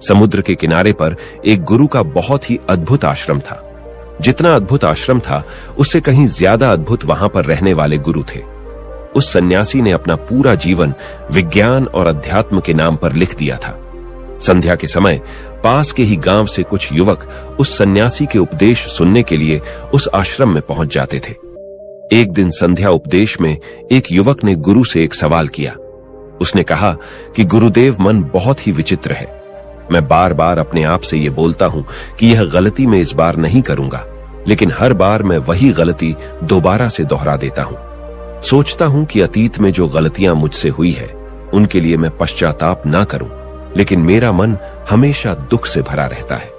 समुद्र के किनारे पर एक गुरु का बहुत ही अद्भुत आश्रम था। जितना अद्भुत आश्रम था, उससे कहीं ज्यादा अद्भुत वहां पर रहने वाले गुरु थे। उस सन्यासी ने अपना पूरा जीवन विज्ञान और अध्यात्म के नाम पर लिख दिया था। संध्या के समय पास के ही गांव से कुछ युवक उस सन्यासी के उपदेश सुनने के लिए उस आश्रम में पहुंच जाते थे। एक दिन संध्या उपदेश में एक युवक ने गुरु से एक सवाल किया। उसने कहा कि गुरुदेव, मन बहुत ही विचित्र है। मैं बार बार अपने आप से ये बोलता हूं कि यह गलती मैं इस बार नहीं करूंगा, लेकिन हर बार मैं वही गलती दोबारा से दोहरा देता हूं। सोचता हूं कि अतीत में जो गलतियां मुझसे हुई है उनके लिए मैं पश्चाताप ना करूं, लेकिन मेरा मन हमेशा दुख से भरा रहता है।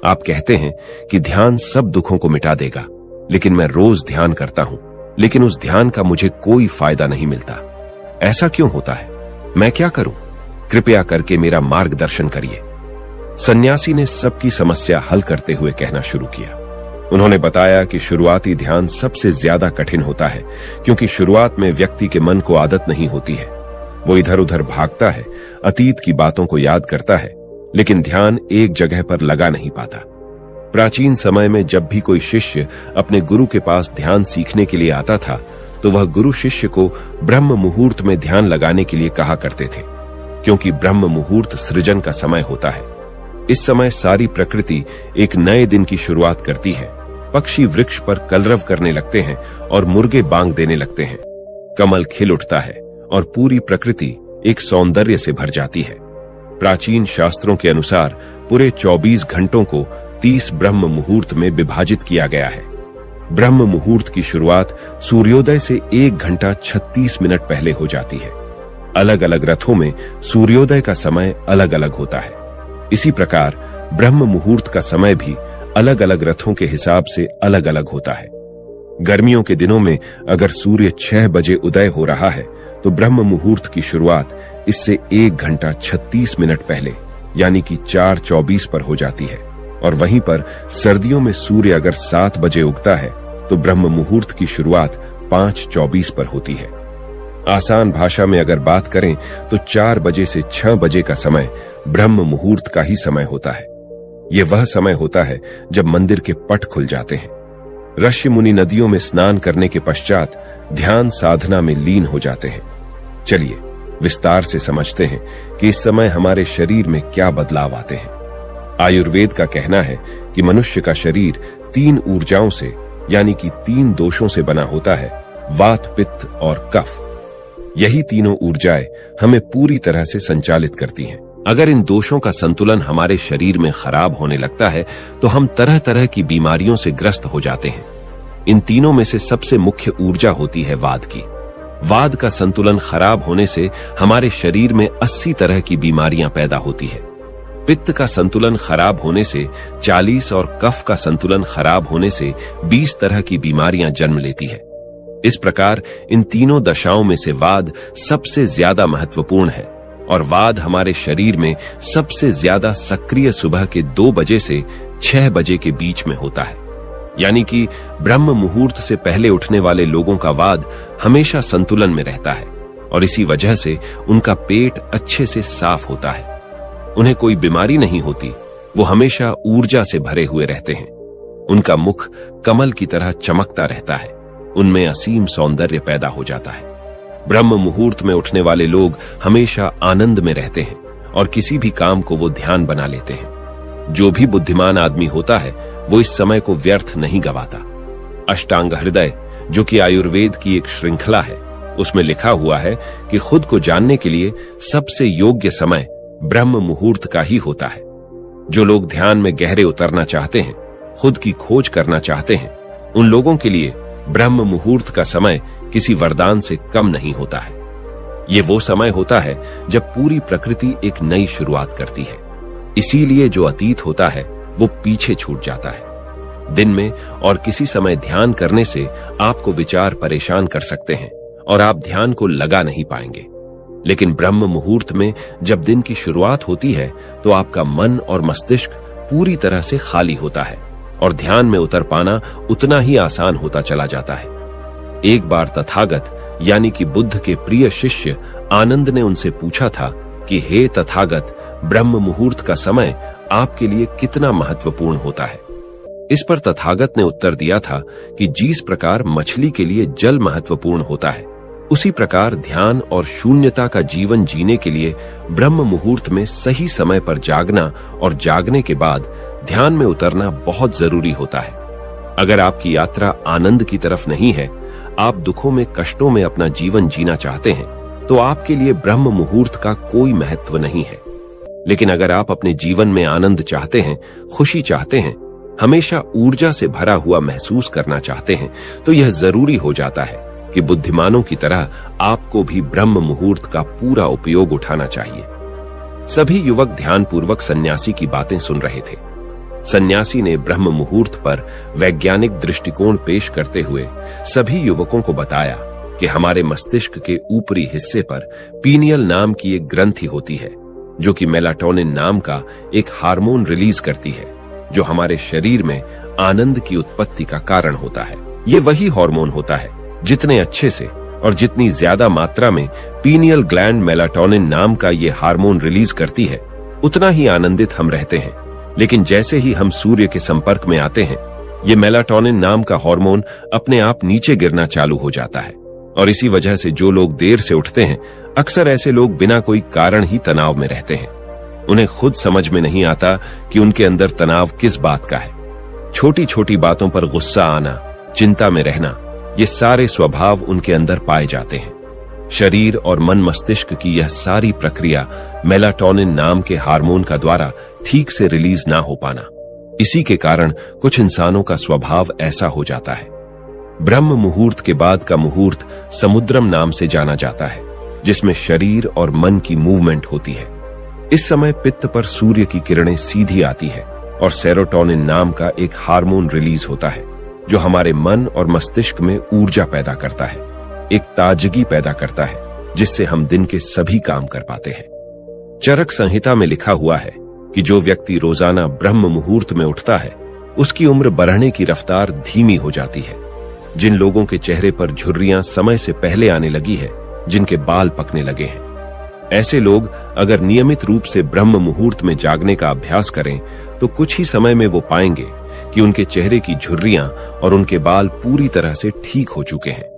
आप कहते हैं कि ध्यान सब दुखों को मिटा देगा, लेकिन मैं रोज ध्यान करता हूं, लेकिन उस ध्यान का मुझे कोई फायदा नहीं मिलता। ऐसा क्यों होता है? मैं क्या करूं? कृपया करके मेरा मार्गदर्शन करिए। सन्यासी ने सबकी समस्या हल करते हुए कहना शुरू किया। उन्होंने बताया कि शुरुआती ध्यान सबसे ज्यादा कठिन होता है, क्योंकि शुरुआत में व्यक्ति के मन को आदत नहीं होती है। वो इधर उधर भागता है, अतीत की बातों को याद करता है, लेकिन ध्यान एक जगह पर लगा नहीं पाता। प्राचीन समय में जब भी कोई शिष्य अपने गुरु के पास ध्यान सीखने के लिए आता था, तो वह गुरु शिष्य को ब्रह्म मुहूर्त में ध्यान लगाने के लिए कहा करते थे, क्योंकि ब्रह्म मुहूर्त सृजन का समय होता है। इस समय सारी प्रकृति एक नए दिन की शुरुआत करती है। पक्षी वृक्ष पर कलरव करने लगते हैं और मुर्गे बांग देने लगते हैं। कमल खिल उठता है और पूरी प्रकृति एक सौंदर्य से भर जाती है। प्राचीन शास्त्रों के अनुसार पूरे 24 घंटों को 30 ब्रह्म मुहूर्त में विभाजित किया गया है। ब्रह्म मुहूर्त की शुरुआत सूर्योदय से 1 घंटा 36 मिनट पहले हो जाती है। अलग अलग रथों में सूर्योदय का समय अलग अलग होता है। इसी प्रकार ब्रह्म मुहूर्त का समय भी अलग अलग रथों के हिसाब से अलग अलग होता है। गर्मियों के दिनों में अगर सूर्य 6 बजे उदय हो रहा है, तो ब्रह्म मुहूर्त की शुरुआत इससे 1 घंटा 36 मिनट पहले यानी कि 4:24 पर हो जाती है। और वहीं पर सर्दियों में सूर्य अगर 7 बजे उगता है, तो ब्रह्म मुहूर्त की शुरुआत 5:24 पर होती है। आसान भाषा में अगर बात करें तो 4 बजे से 6 बजे का समय ब्रह्म मुहूर्त का ही समय होता है। यह वह समय होता है जब मंदिर के पट खुल जाते हैं। ऋषि मुनि नदियों में स्नान करने के पश्चात ध्यान साधना में लीन हो जाते हैं। चलिए विस्तार से समझते हैं कि इस समय हमारे शरीर में क्या बदलाव आते हैं। आयुर्वेद का कहना है कि मनुष्य का शरीर 3 ऊर्जाओं से यानी कि 3 दोषों से बना होता है, वात, पित्त और कफ। यही तीनों ऊर्जाएं हमें पूरी तरह से संचालित करती हैं। अगर इन दोषों का संतुलन हमारे शरीर में खराब होने लगता है, तो हम तरह तरह की बीमारियों से ग्रस्त हो जाते हैं। इन तीनों में से सबसे मुख्य ऊर्जा होती है वाद की। वाद का संतुलन खराब होने से हमारे शरीर में 80 तरह की बीमारियां पैदा होती है। पित्त का संतुलन खराब होने से 40 और कफ का संतुलन खराब होने से 20 तरह की बीमारियां जन्म लेती है। इस प्रकार इन तीनों दशाओं में से वाद सबसे ज्यादा महत्वपूर्ण है, और वाद हमारे शरीर में सबसे ज्यादा सक्रिय सुबह के 2 बजे से 6 बजे के बीच में होता है। यानी कि ब्रह्म मुहूर्त से पहले उठने वाले लोगों का वाद हमेशा संतुलन में रहता है, और इसी वजह से उनका पेट अच्छे से साफ होता है। उन्हें कोई बीमारी नहीं होती, वो हमेशा ऊर्जा से भरे हुए रहते हैं। उनका मुख कमल की तरह चमकता रहता है, उनमें असीम सौंदर्य पैदा हो जाता है। ब्रह्म मुहूर्त में उठने वाले लोग हमेशा आनंद में रहते हैं और किसी भी काम को वो ध्यान बना लेते हैं। जो भी बुद्धिमान आदमी होता है वो इस समय को व्यर्थ नहीं गवाता। अष्टांग हृदय, जो कि आयुर्वेद की एक श्रृंखला है, उसमें लिखा हुआ है कि खुद को जानने के लिए सबसे योग्य समय ब्रह्म मुहूर्त का ही होता है। जो लोग ध्यान में गहरे उतरना चाहते हैं, खुद की खोज करना चाहते हैं, उन लोगों के लिए ब्रह्म मुहूर्त का समय किसी वरदान से कम नहीं होता है। ये वो समय होता है जब पूरी प्रकृति एक नई शुरुआत करती है। इसीलिए जो अतीत होता है वो पीछे छूट जाता है। दिन में और किसी समय ध्यान करने से आपको विचार परेशान कर सकते हैं और आप ध्यान को लगा नहीं पाएंगे, लेकिन ब्रह्म मुहूर्त में जब दिन की शुरुआत होती है तो आपका मन और मस्तिष्क पूरी तरह से खाली होता है और ध्यान में उतर पाना उतना ही आसान होता चला जाता है। एक बार तथागत यानी कि बुद्ध के प्रिय शिष्य आनंद ने उनसे पूछा था कि हे तथागत, ब्रह्म मुहूर्त का समय आपके लिए कितना महत्वपूर्ण होता है। इस पर तथागत ने उत्तर दिया था कि जिस प्रकार मछली के लिए जल महत्वपूर्ण होता है, उसी प्रकार ध्यान और शून्यता का जीवन जीने के लिए ब्रह्म मुहूर्त में सही समय पर जागना और जागने के बाद ध्यान में उतरना बहुत जरूरी होता है। अगर आपकी यात्रा आनंद की तरफ नहीं है, आप दुखों में कष्टों में अपना जीवन जीना चाहते हैं, तो आपके लिए ब्रह्म मुहूर्त का कोई महत्व नहीं है। लेकिन अगर आप अपने जीवन में आनंद चाहते हैं, खुशी चाहते हैं, हमेशा ऊर्जा से भरा हुआ महसूस करना चाहते हैं, तो यह जरूरी हो जाता है कि बुद्धिमानों की तरह आपको भी ब्रह्म मुहूर्त का पूरा उपयोग उठाना चाहिए। सभी युवक ध्यानपूर्वक सन्यासी की बातें सुन रहे थे। सन्यासी ने ब्रह्म मुहूर्त पर वैज्ञानिक दृष्टिकोण पेश करते हुए सभी युवकों को बताया कि हमारे मस्तिष्क के ऊपरी हिस्से पर पीनियल नाम की एक ग्रंथि होती है, जो कि मेलाटोनिन नाम का एक हार्मोन रिलीज करती है, जो हमारे शरीर में आनंद की उत्पत्ति का कारण होता है। ये वही हार्मोन होता है जितने अच्छे से और जितनी ज्यादा मात्रा में पीनियल ग्लैंड मेलाटोनिन नाम का ये हार्मोन रिलीज करती है, उतना ही आनंदित हम रहते हैं। लेकिन जैसे ही हम सूर्य के संपर्क में आते हैं, ये मेलाटोनिन नाम का हार्मोन अपने आप नीचे गिरना चालू हो जाता है। और इसी वजह से जो लोग देर से उठते हैं, अक्सर ऐसे लोग बिना कोई कारण ही तनाव में रहते हैं। उन्हें खुद समझ में नहीं आता कि उनके अंदर तनाव किस बात का है। छोटी छोटी बातों पर गुस्सा आना, चिंता में रहना, ये सारे स्वभाव उनके अंदर पाए जाते हैं। शरीर और मन मस्तिष्क की यह सारी प्रक्रिया मेलाटोनिन नाम के हार्मोन का द्वारा ठीक से रिलीज ना हो पाना, इसी के कारण कुछ इंसानों का स्वभाव ऐसा हो जाता है। ब्रह्म मुहूर्त के बाद का मुहूर्त समुद्रम नाम से जाना जाता है, जिसमें शरीर और मन की मूवमेंट होती है। इस समय पित्त पर सूर्य की किरणें सीधी आती है और सेरोटोनिन नाम का एक हार्मोन रिलीज होता है, जो हमारे मन और मस्तिष्क में ऊर्जा पैदा करता है, एक ताजगी पैदा करता है, जिससे हम दिन के सभी काम कर पाते हैं। चरक संहिता में लिखा हुआ है कि जो व्यक्ति रोजाना ब्रह्म मुहूर्त में उठता है, उसकी उम्र बढ़ने की रफ्तार धीमी हो जाती है। जिन लोगों के चेहरे पर झुर्रियां समय से पहले आने लगी है, जिनके बाल पकने लगे हैं, ऐसे लोग अगर नियमित रूप से ब्रह्म मुहूर्त में जागने का अभ्यास करें, तो कुछ ही समय में वो पाएंगे कि उनके चेहरे की झुर्रियां और उनके बाल पूरी तरह से ठीक हो चुके हैं।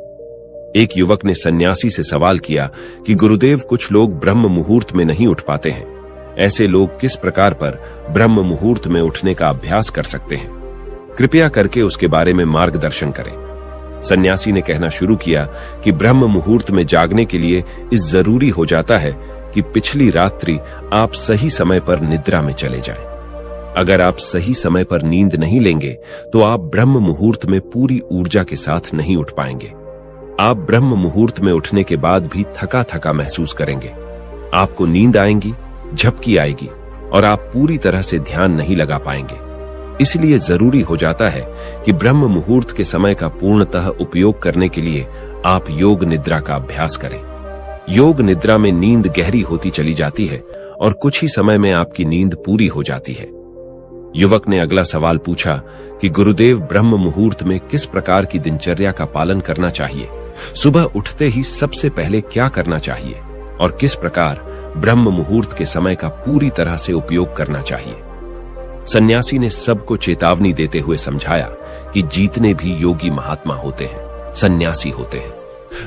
एक युवक ने सन्यासी से सवाल किया कि गुरुदेव, कुछ लोग ब्रह्म मुहूर्त में नहीं उठ पाते हैं, ऐसे लोग किस प्रकार पर ब्रह्म मुहूर्त में उठने का अभ्यास कर सकते हैं? कृपया करके उसके बारे में मार्गदर्शन करें। सन्यासी ने कहना शुरू किया कि ब्रह्म मुहूर्त में जागने के लिए इस जरूरी हो जाता है कि पिछली रात्रि आप सही समय पर निद्रा में चले जाएं। अगर आप सही समय पर नींद नहीं लेंगे, तो आप ब्रह्म मुहूर्त में पूरी ऊर्जा के साथ नहीं उठ पाएंगे। आप ब्रह्म मुहूर्त में उठने के बाद भी थका थका महसूस करेंगे। आपको नींद आएगी, झपकी आएगी और आप पूरी तरह से ध्यान नहीं लगा पाएंगे। इसलिए जरूरी हो जाता है कि ब्रह्म मुहूर्त के समय का पूर्णतः उपयोग करने के लिए आप योग निद्रा का अभ्यास करें। योग निद्रा में नींद गहरी होती चली जाती है और कुछ ही समय में आपकी नींद पूरी हो जाती है। युवक ने अगला सवाल पूछा कि गुरुदेव, ब्रह्म मुहूर्त में किस प्रकार की दिनचर्या का पालन करना चाहिए? सुबह उठते ही सबसे पहले क्या करना चाहिए और किस प्रकार ब्रह्म मुहूर्त के समय का पूरी तरह से उपयोग करना चाहिए? सन्यासी ने सबको चेतावनी देते हुए समझाया कि जितने भी योगी महात्मा होते हैं, सन्यासी होते हैं,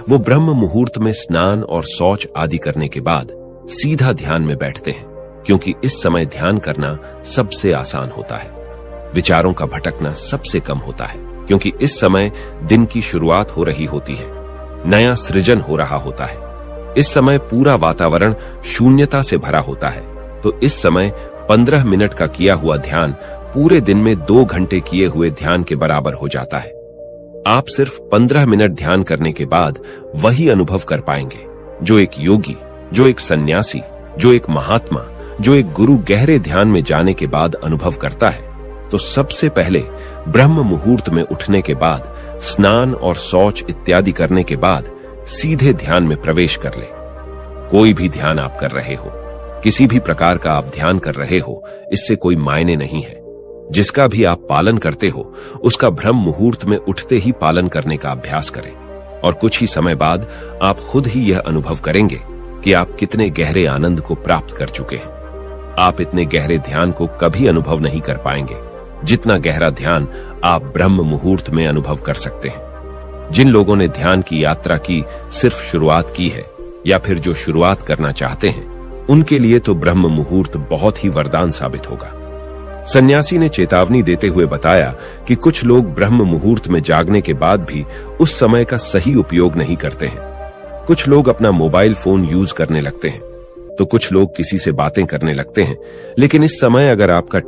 वो ब्रह्म मुहूर्त में स्नान और शौच आदि करने के बाद सीधा ध्यान में बैठते हैं, क्योंकि इस समय ध्यान करना सबसे आसान होता है। विचारों का भटकना सबसे कम होता है, क्योंकि इस समय दिन की शुरुआत हो रही होती है, नया सृजन हो रहा होता है। इस समय पूरा वातावरण शून्यता से भरा होता है, तो इस समय 15 मिनट का किया हुआ ध्यान पूरे दिन में 2 घंटे किए हुए ध्यान के बराबर हो जाता है। आप सिर्फ 15 मिनट ध्यान करने के बाद वही अनुभव कर पाएंगे जो एक योगी, जो एक सन्यासी, जो एक महात्मा, जो एक गुरु गहरे ध्यान में जाने के बाद अनुभव करता है। तो सबसे पहले ब्रह्म मुहूर्त में उठने के बाद, स्नान और शौच इत्यादि करने के बाद सीधे ध्यान में प्रवेश कर ले। कोई भी ध्यान आप कर रहे हो, किसी भी प्रकार का आप ध्यान कर रहे हो, इससे कोई मायने नहीं है। जिसका भी आप पालन करते हो, उसका ब्रह्म मुहूर्त में उठते ही पालन करने का अभ्यास करें, और कुछ ही समय बाद आप खुद ही यह अनुभव करेंगे कि आप कितने गहरे आनंद को प्राप्त कर चुके हैं। आप इतने गहरे ध्यान को कभी अनुभव नहीं कर पाएंगे जितना गहरा ध्यान आप ब्रह्म मुहूर्त में अनुभव कर सकते हैं। जिन लोगों ने ध्यान की यात्रा की सिर्फ शुरुआत की है या फिर जो शुरुआत करना चाहते हैं, उनके लिए तो ब्रह्म मुहूर्त बहुत ही वरदान साबित होगा। सन्यासी ने चेतावनी देते हुए बताया कि कुछ लोग ब्रह्म मुहूर्त में जागने के बाद भी उस समय का सही उपयोग नहीं करते हैं। कुछ लोग अपना मोबाइल फोन यूज करने लगते हैं, तो कुछ लोग किसी से बातें करने लगते हैं। लेकिन इस समय अगर आपका